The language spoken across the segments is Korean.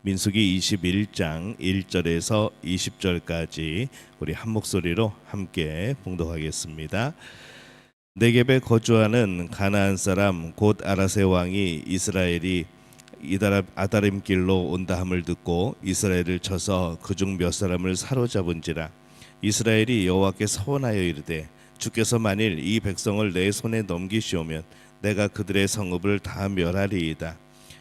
민수기 21장 1절에서 20절까지 우리 한 목소리로 함께 봉독하겠습니다. 네겝에 거주하는 가나안 사람 곧 아라세 왕이 이스라엘이 아다림 길로 온다함을 듣고 이스라엘을 쳐서 그중 몇 사람을 사로잡은지라. 이스라엘이 여호와께 서원하여 이르되 주께서 만일 이 백성을 내 손에 넘기시오면 내가 그들의 성읍을 다 멸하리이다.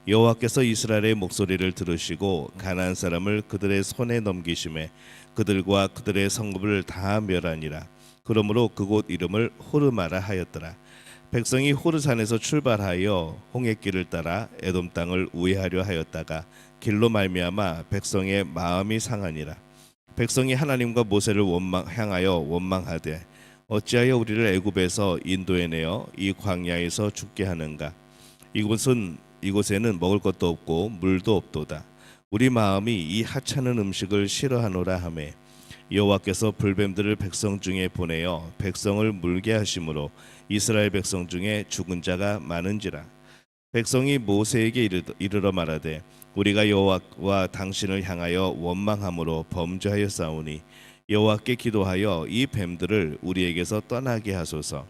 여호와께서 이스라엘의 목소리를 들으시고 가나안 사람을 그들의 손에 넘기심에 그들과 그들의 성읍을 다 멸하니라. 그러므로 그곳 이름을 호르마라 하였더라. 백성이 호르산에서 출발하여 홍해길을 따라 에돔 땅을 우회하려 하였다가 길로 말미암아 백성의 마음이 상하니라. 백성이 하나님과 모세를 향하여 원망하되 어찌하여 우리를 애굽에서 인도해 내어 이 광야에서 죽게 하는가. 이곳에는 먹을 것도 없고 물도 없도다. 우리 마음이 이 하찮은 음식을 싫어하노라 하매 여호와께서 불뱀들을 백성 중에 보내어 백성을 물게 하심으로 이스라엘 백성 중에 죽은 자가 많은지라. 백성이 모세에게 이르러 말하되 우리가 여호와와 당신을 향하여 원망함으로 범죄하였사오니 여호와께 기도하여 이 뱀들을 우리에게서 떠나게 하소서.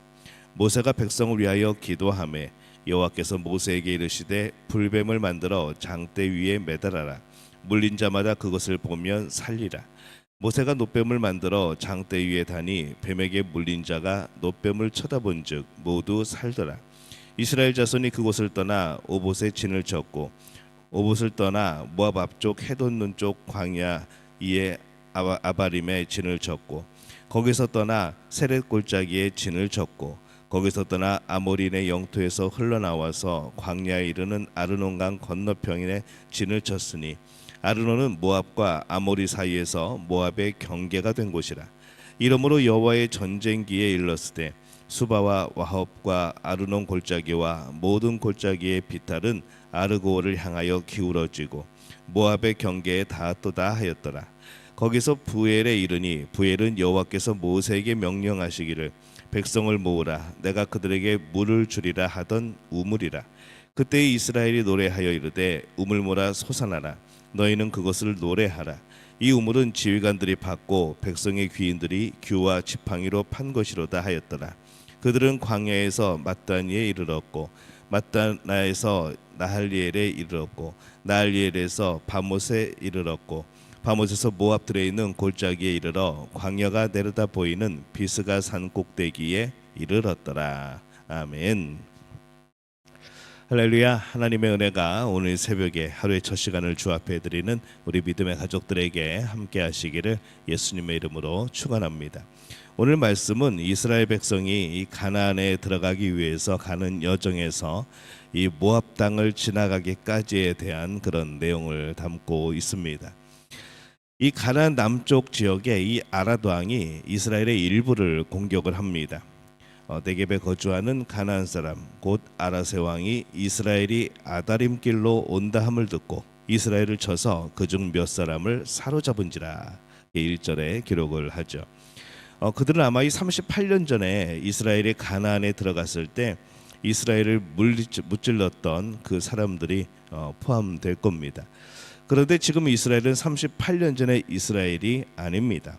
모세가 백성을 위하여 기도하매 여호와께서 모세에게 이르시되 불뱀을 만들어 장대 위에 매달아라. 물린 자마다 그것을 보면 살리라. 모세가 놋뱀을 만들어 장대 위에 다니 뱀에게 물린 자가 놋뱀을 쳐다본즉 모두 살더라. 이스라엘 자손이 그곳을 떠나 오봇에 진을 쳤고 오봇을 떠나 모압 앞쪽 해돋는 쪽 광야 이에 아바림에 진을 쳤고 거기서 떠나 세렛 골짜기에 진을 쳤고 거기서 떠나 아모리네 영토에서 흘러나와서 광야에 이르는 아르논강 건너편에 진을 쳤으니 아르논은 모압과 아모리 사이에서 모압의 경계가 된 곳이라. 이러므로 여호와의 전쟁기에 일렀으되 수바와 와헙과 아르논 골짜기와 모든 골짜기의 비탈은 아르고를 향하여 기울어지고 모압의 경계에 닿았도다 하였더라. 거기서 부엘에 이르니 부엘은 여호와께서 모세에게 명령하시기를 백성을 모으라 내가 그들에게 물을 주리라 하던 우물이라. 그때 이스라엘이 노래하여 이르되 우물모라 솟아나라 너희는 그것을 노래하라. 이 우물은 지휘관들이 팠고 백성의 귀인들이 규와 지팡이로 판 것이로다 하였더라. 그들은 광야에서 마따니에 이르렀고 마따나에서 나할리엘에 이르렀고 나할리엘에서 바못에 이르렀고 바못에서 모압들에 있는 골짜기에 이르러 광야가 내려다 보이는 비스가 산 꼭대기에 이르렀더라. 아멘. 할렐루야. 하나님의 은혜가 오늘 새벽에 하루의 첫 시간을 주 앞에 드리는 우리 믿음의 가족들에게 함께 하시기를 예수님의 이름으로 축원합니다. 오늘 말씀은 이스라엘 백성이 이 가나안에 들어가기 위해서 가는 여정에서 이 모압 땅을 지나가기까지에 대한 그런 내용을 담고 있습니다. 이 가나안 남쪽 지역에 이 아랏 왕이 이스라엘의 일부를 공격을 합니다. 네겝에 거주하는 가나안 사람 곧 아라세 왕이 이스라엘이 아다림 길로 온다함을 듣고 이스라엘을 쳐서 그중 몇 사람을 사로잡은지라. 1절에 기록을 하죠. 그들은 아마 이 38년 전에 이스라엘이 가나안에 들어갔을 때 이스라엘을 무찔렀던 그 사람들이 포함될 겁니다. 그런데 지금 이스라엘은 38년 전의 이스라엘이 아닙니다.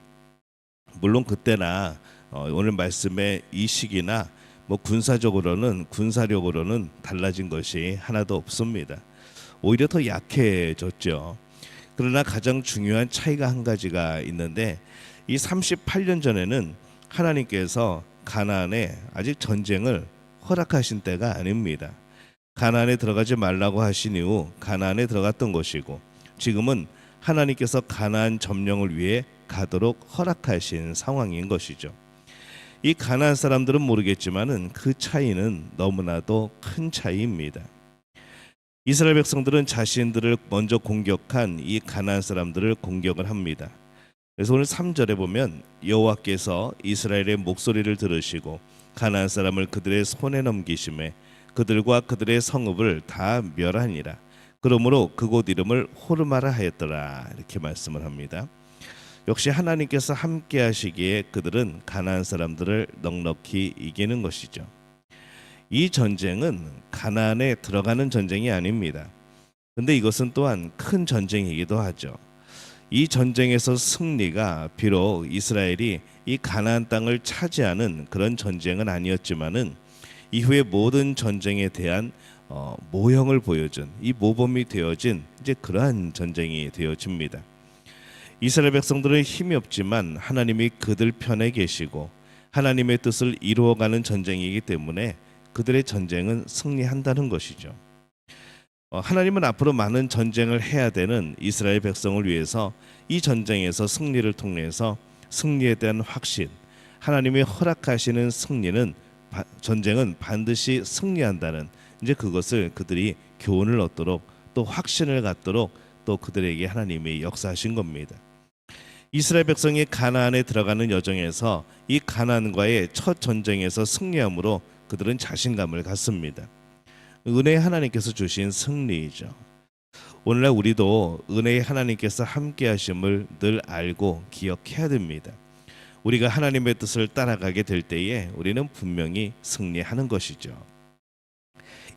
물론 그때나 오늘 말씀의 이 시기나 군사력으로는 달라진 것이 하나도 없습니다. 오히려 더 약해졌죠. 그러나 가장 중요한 차이가 한 가지가 있는데 이 38년 전에는 하나님께서 가나안에 아직 전쟁을 허락하신 때가 아닙니다. 가나안에 들어가지 말라고 하신 이후 가나안에 들어갔던 것이고 지금은 하나님께서 가나안 점령을 위해 가도록 허락하신 상황인 것이죠. 이 가나안 사람들은 모르겠지만은 그 차이는 너무나도 큰 차이입니다. 이스라엘 백성들은 자신들을 먼저 공격한 이 가나안 사람들을 공격을 합니다. 그래서 오늘 3절에 보면 여호와께서 이스라엘의 목소리를 들으시고 가나안 사람을 그들의 손에 넘기심에 그들과 그들의 성읍을 다 멸하니라. 그러므로 그곳 이름을 호르마라 하였더라. 이렇게 말씀을 합니다. 역시 하나님께서 함께 하시기에 그들은 가나안 사람들을 넉넉히 이기는 것이죠. 이 전쟁은 가나안에 들어가는 전쟁이 아닙니다. 근데 이것은 또한 큰 전쟁이기도 하죠. 이 전쟁에서 승리가 비록 이스라엘이 이 가나안 땅을 차지하는 그런 전쟁은 아니었지만은 이후의 모든 전쟁에 대한 모형을 보여준 이 모범이 되어진 이제 그러한 전쟁이 되어집니다. 이스라엘 백성들은 힘이 없지만 하나님이 그들 편에 계시고 하나님의 뜻을 이루어가는 전쟁이기 때문에 그들의 전쟁은 승리한다는 것이죠. 하나님은 앞으로 많은 전쟁을 해야 되는 이스라엘 백성을 위해서 이 전쟁에서 승리를 통해서 승리에 대한 확신, 하나님이 허락하시는 전쟁은 반드시 승리한다는 이제 그것을 그들이 교훈을 얻도록 또 확신을 갖도록 또 그들에게 하나님이 역사하신 겁니다. 이스라엘 백성이 가나안에 들어가는 여정에서 이 가나안과의 첫 전쟁에서 승리함으로 그들은 자신감을 갖습니다. 은혜의 하나님께서 주신 승리이죠. 오늘날 우리도 은혜의 하나님께서 함께 하심을 늘 알고 기억해야 됩니다. 우리가 하나님의 뜻을 따라가게 될 때에 우리는 분명히 승리하는 것이죠.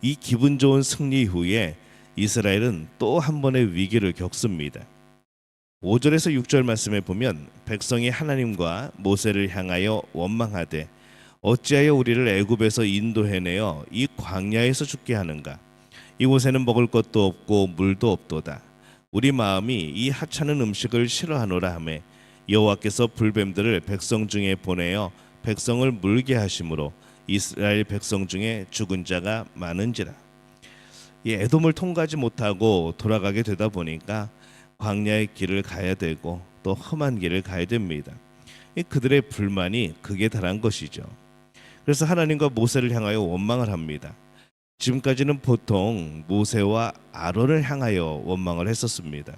이 기분 좋은 승리 이후에 이스라엘은 또 한 번의 위기를 겪습니다. 5절에서 6절 말씀에 보면 백성이 하나님과 모세를 향하여 원망하되 어찌하여 우리를 애굽에서 인도해내어 이 광야에서 죽게 하는가? 이곳에는 먹을 것도 없고 물도 없도다. 우리 마음이 이 하찮은 음식을 싫어하노라 하매 여호와께서 불뱀들을 백성 중에 보내어 백성을 물게 하심으로 이스라엘 백성 중에 죽은 자가 많은지라. 이 에돔을 통과하지 못하고 돌아가게 되다 보니까 광야의 길을 가야 되고 또 험한 길을 가야 됩니다. 그들의 불만이 극에 달한 것이죠. 그래서 하나님과 모세를 향하여 원망을 합니다. 지금까지는 보통 모세와 아론을 향하여 원망을 했었습니다.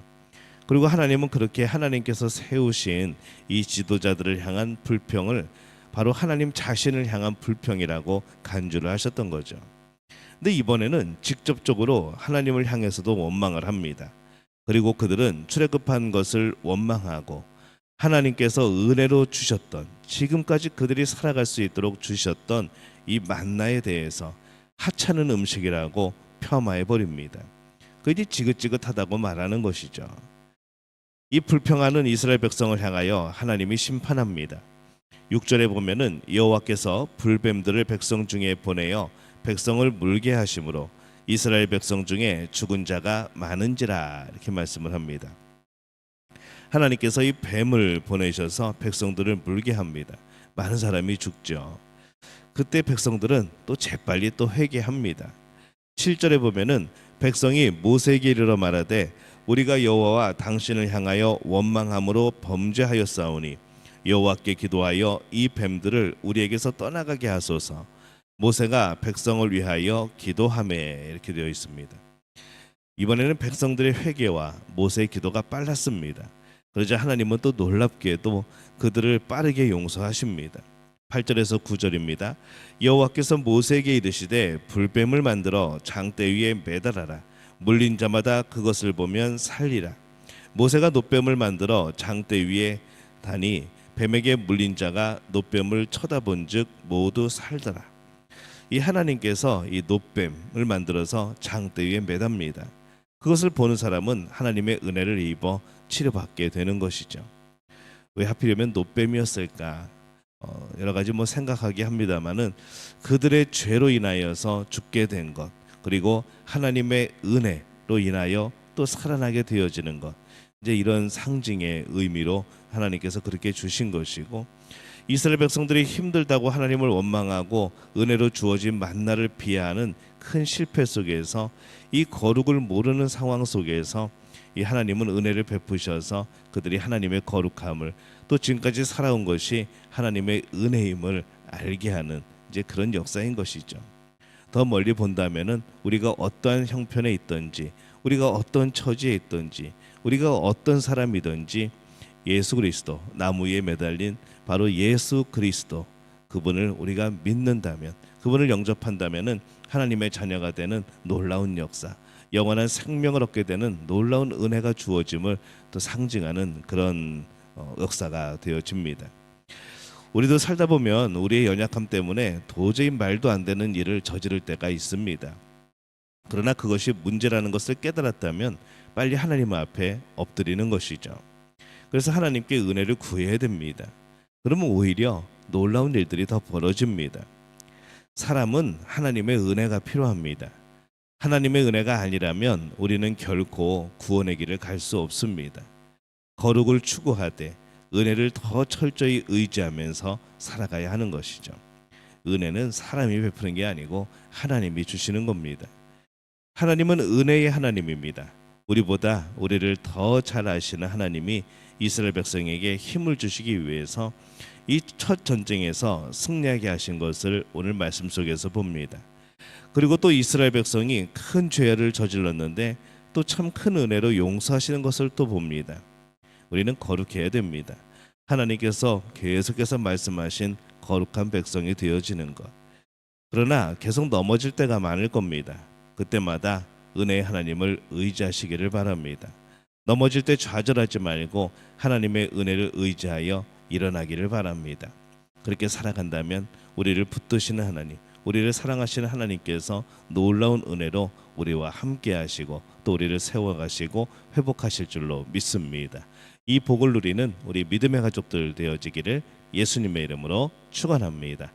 그리고 하나님은 그렇게 하나님께서 세우신 이 지도자들을 향한 불평을 바로 하나님 자신을 향한 불평이라고 간주를 하셨던 거죠. 근데 이번에는 직접적으로 하나님을 향해서도 원망을 합니다. 그리고 그들은 출애굽한 것을 원망하고 하나님께서 은혜로 주셨던, 지금까지 그들이 살아갈 수 있도록 주셨던 이 만나에 대해서 하찮은 음식이라고 폄하해 버립니다. 그들이 지긋지긋하다고 말하는 것이죠. 이 불평하는 이스라엘 백성을 향하여 하나님이 심판합니다. 6절에 보면은 여호와께서 불뱀들을 백성 중에 보내어 백성을 물게 하심으로 이스라엘 백성 중에 죽은 자가 많은지라, 이렇게 말씀을 합니다. 하나님께서 이 뱀을 보내셔서 백성들을 물게 합니다. 많은 사람이 죽죠. 그때 백성들은 또 재빨리 또 회개합니다. 7절에 보면은 백성이 모세에게 이르러 말하되 우리가 여호와와 당신을 향하여 원망함으로 범죄하였사오니 여호와께 기도하여 이 뱀들을 우리에게서 떠나가게 하소서. 모세가 백성을 위하여 기도하매, 이렇게 되어 있습니다. 이번에는 백성들의 회개와 모세의 기도가 빨랐습니다. 그러자 하나님은 또 놀랍게도 그들을 빠르게 용서하십니다. 8절에서 9절입니다. 여호와께서 모세에게 이르시되 불뱀을 만들어 장대 위에 매달아라. 물린 자마다 그것을 보면 살리라. 모세가 놋뱀을 만들어 장대 위에 다니 뱀에게 물린 자가 놋뱀을 쳐다본즉 모두 살더라. 이 하나님께서 이 놋뱀을 만들어서 장대 위에 매답니다. 그것을 보는 사람은 하나님의 은혜를 입어 치료받게 되는 것이죠. 왜 하필이면 놋뱀이었을까? 여러 가지 생각하게 합니다만은 그들의 죄로 인하여서 죽게 된 것, 그리고 하나님의 은혜로 인하여 또 살아나게 되어지는 것, 이제 이런 상징의 의미로 하나님께서 그렇게 주신 것이고, 이스라엘 백성들이 힘들다고 하나님을 원망하고 은혜로 주어진 만나를 비하하는 큰 실패 속에서, 이 거룩을 모르는 상황 속에서 이 하나님은 은혜를 베푸셔서 그들이 하나님의 거룩함을, 또 지금까지 살아온 것이 하나님의 은혜임을 알게 하는 이제 그런 역사인 것이죠. 더 멀리 본다면은 우리가 어떠한 형편에 있든지, 우리가 어떤 처지에 있든지, 우리가 어떤 사람이든지 예수 그리스도, 나무 위에 매달린 바로 예수 그리스도, 그분을 우리가 믿는다면, 그분을 영접한다면은 하나님의 자녀가 되는 놀라운 역사, 영원한 생명을 얻게 되는 놀라운 은혜가 주어짐을 또 상징하는 그런 역사가 되어집니다. 우리도 살다 보면 우리의 연약함 때문에 도저히 말도 안 되는 일을 저지를 때가 있습니다. 그러나 그것이 문제라는 것을 깨달았다면 빨리 하나님 앞에 엎드리는 것이죠. 그래서 하나님께 은혜를 구해야 됩니다. 그러면 오히려 놀라운 일들이 더 벌어집니다. 사람은 하나님의 은혜가 필요합니다. 하나님의 은혜가 아니라면 우리는 결코 구원의 길을 갈 수 없습니다. 거룩을 추구하되 은혜를 더 철저히 의지하면서 살아가야 하는 것이죠. 은혜는 사람이 베푸는 게 아니고 하나님이 주시는 겁니다. 하나님은 은혜의 하나님입니다. 우리보다 우리를 더 잘 아시는 하나님이 이스라엘 백성에게 힘을 주시기 위해서 이 첫 전쟁에서 승리하게 하신 것을 오늘 말씀 속에서 봅니다. 그리고 또 이스라엘 백성이 큰 죄를 저질렀는데 또 참 큰 은혜로 용서하시는 것을 또 봅니다. 우리는 거룩해야 됩니다. 하나님께서 계속해서 말씀하신 거룩한 백성이 되어지는 것. 그러나 계속 넘어질 때가 많을 겁니다. 그때마다 은혜의 하나님을 의지하시기를 바랍니다. 넘어질 때 좌절하지 말고 하나님의 은혜를 의지하여 일어나기를 바랍니다. 그렇게 살아간다면 우리를 붙드시는 하나님, 우리를 사랑하시는 하나님께서 놀라운 은혜로 우리와 함께 하시고 또 우리를 세워가시고 회복하실 줄로 믿습니다. 이 복을 누리는 우리 믿음의 가족들 되어지기를 예수님의 이름으로 축원합니다.